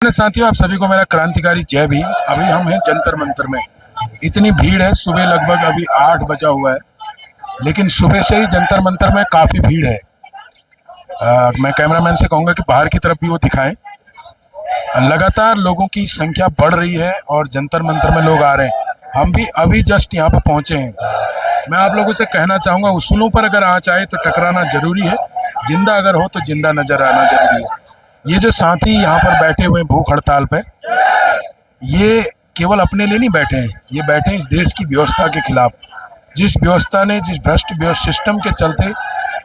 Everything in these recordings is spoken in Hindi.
अपने साथियों, आप सभी को मेरा क्रांतिकारी जय भीम। अभी हम हैं जंतर मंतर में। इतनी भीड़ है, सुबह लगभग अभी 8 बजा हुआ है, लेकिन सुबह से ही जंतर मंतर में काफ़ी भीड़ है। मैं कैमरामैन से कहूँगा कि बाहर की तरफ भी वो दिखाएं। लगातार लोगों की संख्या बढ़ रही है और जंतर मंतर में लोग आ रहे हैं। हम भी अभी जस्ट यहाँ पर पहुँचे हैं। मैं आप लोगों से कहना चाहूँगा, उसूलों पर अगर आँच आए तो टकराना जरूरी है, जिंदा अगर हो तो जिंदा नजर आना जरूरी है। ये जो साथी यहाँ पर बैठे हुए हैं भूख हड़ताल पे, ये केवल अपने लिए नहीं बैठे हैं, ये बैठे हैं इस देश की व्यवस्था के खिलाफ। जिस व्यवस्था ने, जिस भ्रष्ट सिस्टम के चलते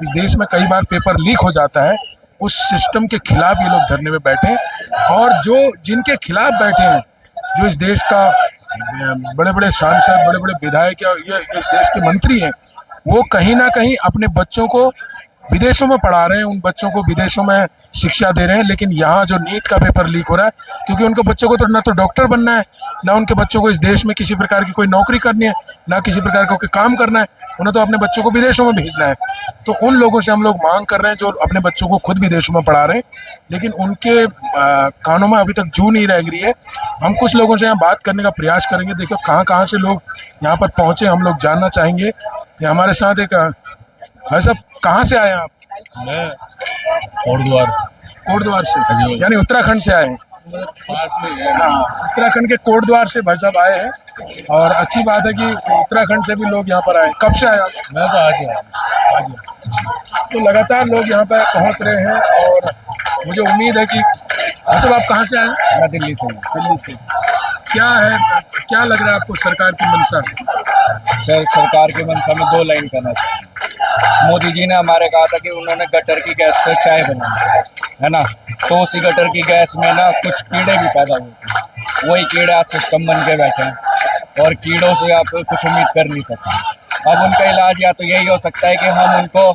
इस देश में कई बार पेपर लीक हो जाता है, उस सिस्टम के खिलाफ ये लोग धरने में बैठे हैं। और जो जिनके खिलाफ बैठे हैं, जो इस देश का बड़े बड़े सांसद, बड़े बड़े विधायक या इस देश के मंत्री हैं, वो कहीं ना कहीं अपने बच्चों को विदेशों में पढ़ा रहे हैं, उन बच्चों को विदेशों में शिक्षा दे रहे हैं। लेकिन यहाँ जो नीट का पेपर लीक हो रहा है, क्योंकि उनके बच्चों को तो ना तो डॉक्टर बनना है, ना उनके बच्चों को इस देश में किसी प्रकार की कोई नौकरी करनी है, ना किसी प्रकार का कोई काम करना है, उन्हें तो अपने बच्चों को विदेशों में भेजना है। तो उन लोगों से हम लोग मांग कर रहे हैं जो अपने बच्चों को खुद विदेशों में पढ़ा रहे हैं, लेकिन उनके कानों में अभी तक जू नहीं रह गई है। हम कुछ लोगों से यहाँ बात करने का प्रयास करेंगे। देखो कहाँ कहाँ से लोग यहाँ पर पहुँचे, हम लोग जानना चाहेंगे। कि हमारे साथ एक भाई साहब, कहाँ से आए आप? मैं कोटद्वार से, यानी उत्तराखंड से आए हैं। हाँ, उत्तराखंड के कोटद्वार से भाई साहब आए हैं। और अच्छी बात है कि उत्तराखंड से भी लोग यहाँ पर आए। कब से आए आप? मैं तो आज तो लगातार लोग यहाँ पर पहुँच रहे हैं और मुझे उम्मीद है कि भाई साहब, आप कहाँ से आए? मैं दिल्ली से हूँ। दिल्ली से। क्या है, क्या लग रहा है आपको सरकार की मंशा? सर, सरकार की मंशा में 2 लाइन करना चाहिए। मोदी जी ने हमारे कहा था कि उन्होंने गटर की गैस से चाय बनाई है ना, तो उसी गटर की गैस में ना कुछ कीड़े भी पैदा हुए थे। वही कीड़े आज सिस्टम बन के बैठे हैं और कीड़ों से आप कुछ उम्मीद कर नहीं सकते। अब उनका इलाज या तो यही हो सकता है कि हम उनको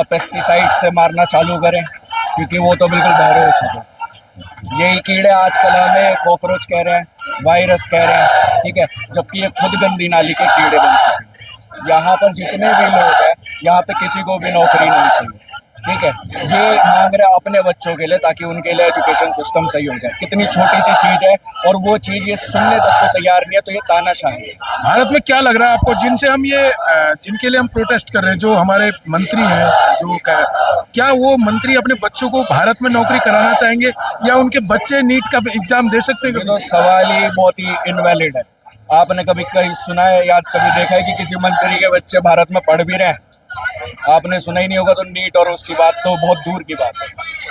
पेस्टिसाइड से मारना चालू करें, क्योंकि वो तो बिल्कुल बहरे हो चुके हैं। यही कीड़े आजकल हमें कॉकरोच कह रहे हैं, वायरस कह रहे हैं, ठीक है, जबकि ये खुद गंदी नाली के कीड़े बन चुके हैं। यहाँ पर जितने भी लोग हैं, यहाँ पे किसी को भी नौकरी नहीं चाहिए, ठीक है। ये मांग रहे अपने बच्चों के लिए, ताकि उनके लिए एजुकेशन सिस्टम सही हो जाए। कितनी छोटी सी चीज़ है और वो चीज़ ये सुनने तक को तैयार नहीं है, तो ये तानाशाही है। भारत में क्या लग रहा है आपको, जिनसे हम जिनके लिए हम प्रोटेस्ट कर रहे हैं, जो हमारे मंत्री हैं, जो क्या वो मंत्री अपने बच्चों को भारत में नौकरी कराना चाहेंगे, या उनके बच्चे नीट का एग्जाम दे सकते हैं? तो सवाल ही बहुत ही इनवैलिड है। आपने कभी कहीं सुना है या कभी देखा है कि किसी मंत्री के बच्चे भारत में पढ़ भी रहे हैं? आपने सुना ही नहीं होगा। तो नीट और उसकी बात तो बहुत दूर की बात है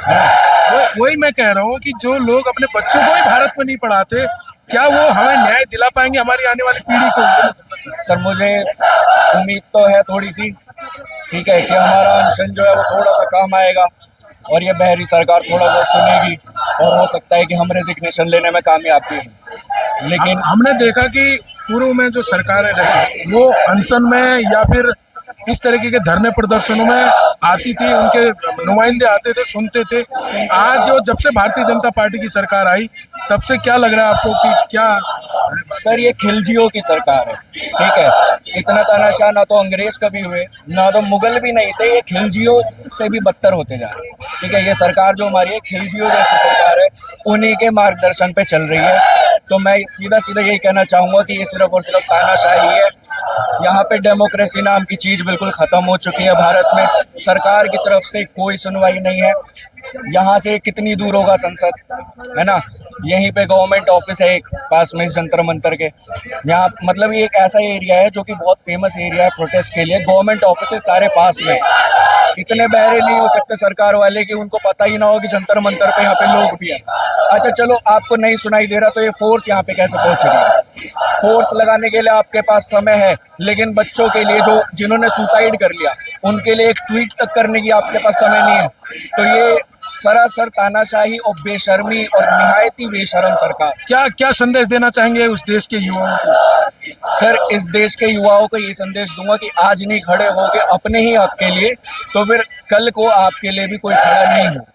ना। वही मैं कह रहा हूँ कि जो लोग अपने बच्चों को ही भारत में नहीं पढ़ाते, क्या वो हमें न्याय दिला पाएंगे हमारी आने वाली पीढ़ी को? सर, मुझे उम्मीद तो है थोड़ी सी, ठीक है, कि हमारा अनशन जो है वो थोड़ा सा काम आएगा और ये बहरी सरकार थोड़ा सा सुनेगी और हो सकता है कि हम रेजिग्नेशन लेने में कामयाब भी हों। लेकिन हमने देखा कि पूर्व में जो सरकारें रही, वो अनशन में या फिर इस तरीके के धरने प्रदर्शनों में आती थी, उनके नुमाइंदे आते थे, सुनते थे। आज जब से भारतीय जनता पार्टी की सरकार आई, तब से क्या लग रहा है आपको कि क्या? सर, ये खिलजियों की सरकार है, ठीक है। इतना तानाशाह ना तो अंग्रेज कभी हुए, ना तो मुगल भी नहीं थे। ये खिलजियों से भी बदतर होते जा रहे हैं, ठीक है। ये सरकार जो हमारी है, खिलजियों जैसी सरकार है, उन्हीं के मार्गदर्शन पे चल रही है। तो मैं सीधा सीधा यही कहना चाहूँगा कि ये सिर्फ और सिर्फ तानाशाही है। यहाँ पे डेमोक्रेसी नाम की चीज़ बिल्कुल ख़त्म हो चुकी है भारत में। सरकार की तरफ से कोई सुनवाई नहीं है। यहाँ से कितनी दूर होगा संसद, है ना? यहीं पे गवर्नमेंट ऑफिस है एक पास में, जंतर मंतर के यहाँ। मतलब ये एक ऐसा एरिया है जो कि बहुत फेमस एरिया है प्रोटेस्ट के लिए। गवर्नमेंट ऑफिस सारे पास में। इतने बहरे नहीं हो सकते सरकार वाले कि उनको पता ही ना हो कि जंतर मंतर पे यहाँ पे लोग भी हैं। अच्छा चलो, आपको नहीं सुनाई दे रहा, तो ये फोर्स यहाँ पे कैसे पहुँच रही है? फोर्स लगाने के लिए आपके पास समय है, लेकिन बच्चों के लिए, जो जिन्होंने सुसाइड कर लिया, उनके लिए एक ट्वीट तक करने की आपके पास समय नहीं है। तो ये सरासर तानाशाही और बेशर्मी और निहायती बेशर्म सरकार। क्या संदेश देना चाहेंगे उस देश के युवाओं को? सर, इस देश के युवाओं को ये संदेश दूंगा कि आज नहीं खड़े होगे अपने ही हक के लिए, तो फिर कल को आपके लिए भी कोई खड़ा नहीं हो।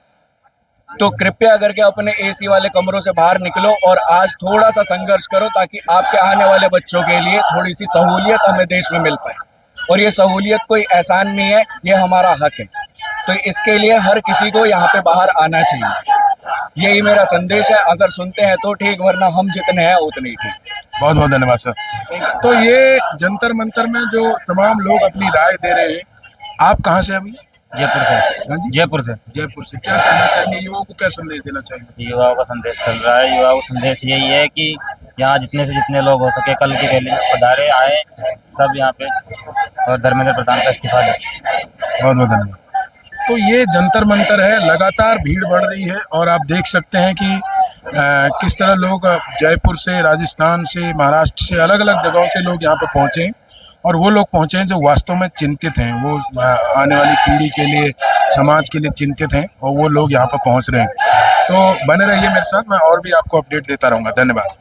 तो कृपया करके अपने एसी वाले कमरों से बाहर निकलो और आज थोड़ा सा संघर्ष करो, ताकि आपके आने वाले बच्चों के लिए थोड़ी सी सहूलियत हमें देश में मिल पाए। और ये सहूलियत कोई एहसान नहीं है, ये हमारा हक है। तो इसके लिए हर किसी को यहाँ पे बाहर आना चाहिए। यही मेरा संदेश है, अगर सुनते हैं तो ठीक, वरना हम जितने हैं उतने ही ठीक। बहुत बहुत धन्यवाद सर। तो ये जंतर मंतर में जो तमाम लोग अपनी राय दे रहे हैं, आप कहाँ से अभी? जयपुर से। हाँ जी, जयपुर से। जयपुर से। क्या कहना चाहेंगे, युवाओं को क्या संदेश देना चाहेंगे? युवाओं का संदेश चल रहा है, युवाओं का संदेश यही है कि यहाँ जितने से जितने लोग हो सके कल की रैली में पधारे, आए सब यहाँ पे, और धर्मेंद्र प्रधान का इस्तीफा दें। बहुत बहुत धन्यवाद। तो ये जंतर मंतर है, लगातार भीड़ बढ़ रही है और आप देख सकते हैं कि किस तरह लोग जयपुर से, राजस्थान से, महाराष्ट्र से, अलग अलग जगहों से लोग यहाँ पे पहुँचे हैं। और वो लोग पहुँचे हैं जो वास्तव में चिंतित हैं, वो आने वाली पीढ़ी के लिए, समाज के लिए चिंतित हैं, और वो लोग यहाँ पर पहुँच रहे हैं। तो बने रहिए मेरे साथ, मैं और भी आपको अपडेट देता रहूँगा। धन्यवाद।